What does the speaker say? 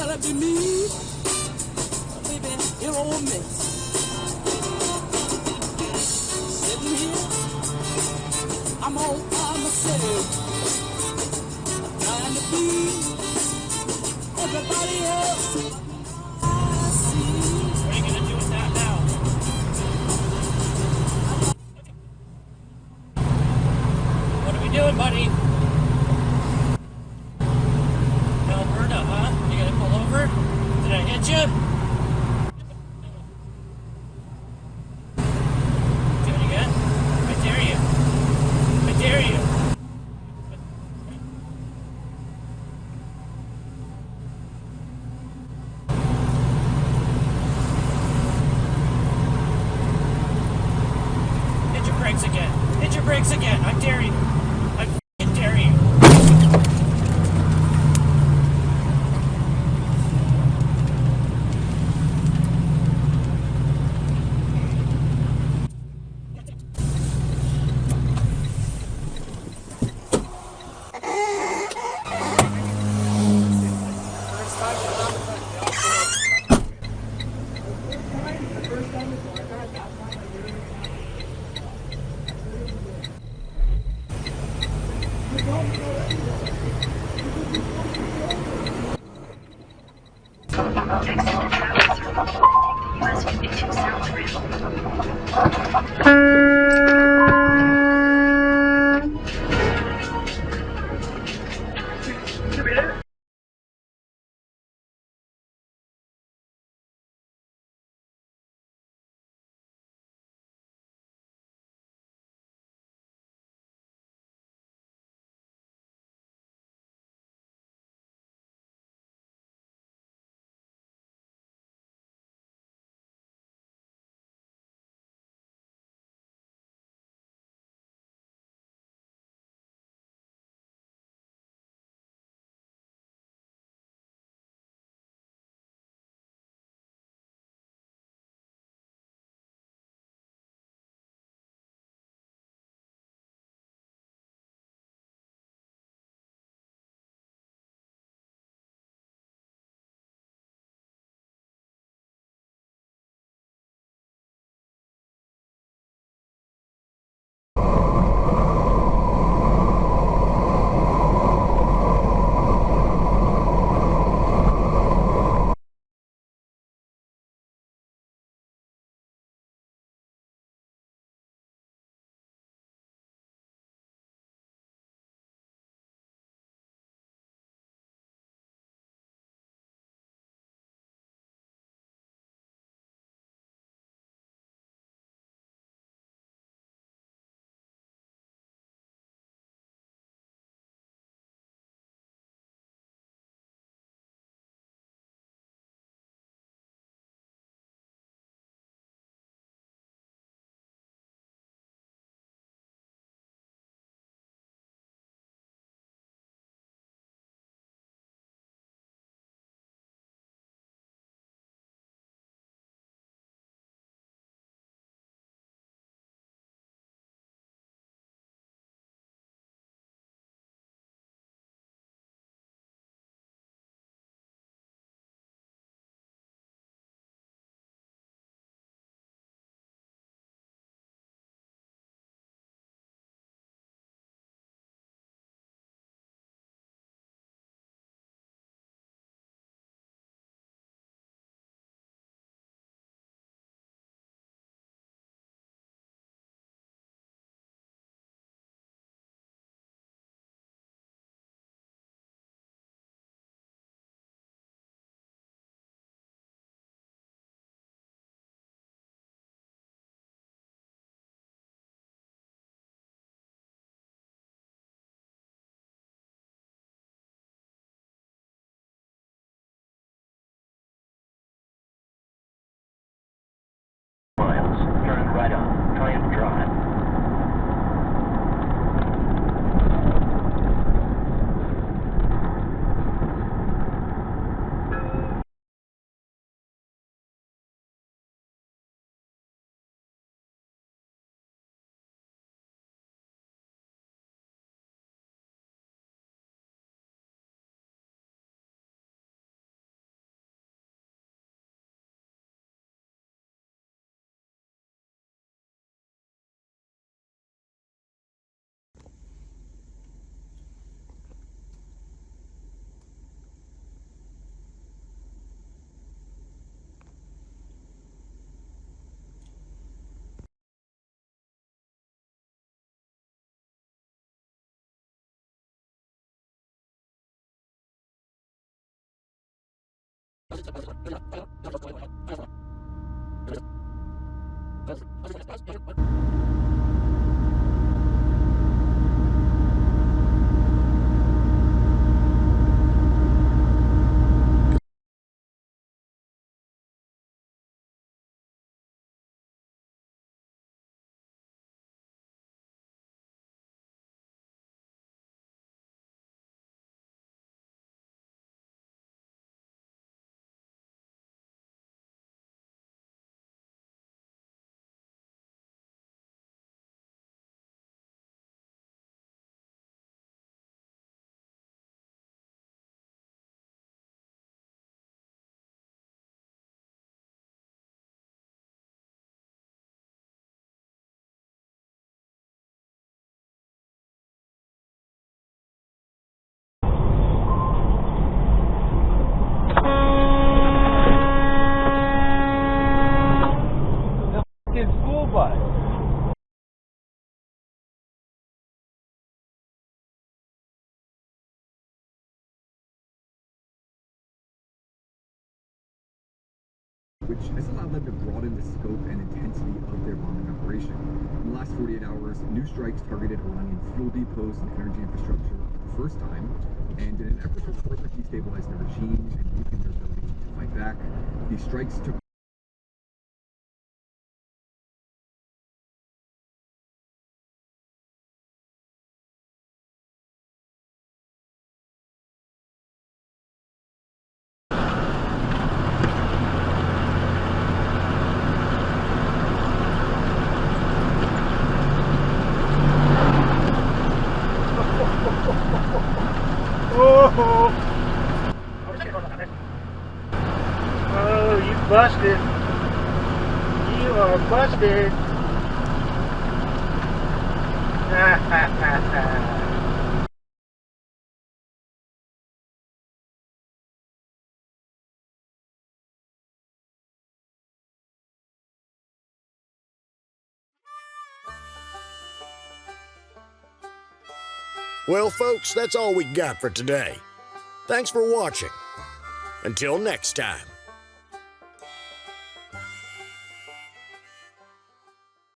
gotta be me, baby, you old me. Sitting here, I'm all by myself, trying to be everybody else I see. What are you gonna do with that now? What are we doing, buddy? Alberta, huh? You gonna pull over? Did I hit you? Do it again? I dare you. I dare you. Hit your brakes again. Hit your brakes again. I dare you. I f***ing dare you. Turn right on Triumph Drive. School bus. Which has allowed them to broaden the scope and intensity of their bombing operation. In the last 48 hours, new strikes targeted Iranian fuel depots and energy infrastructure for the first time, and in an effort to further destabilize the regime and weaken their ability to fight back, these strikes took Oh, you busted. You are busted. Well, folks, that's all we got for today. Thanks for watching. Until next time.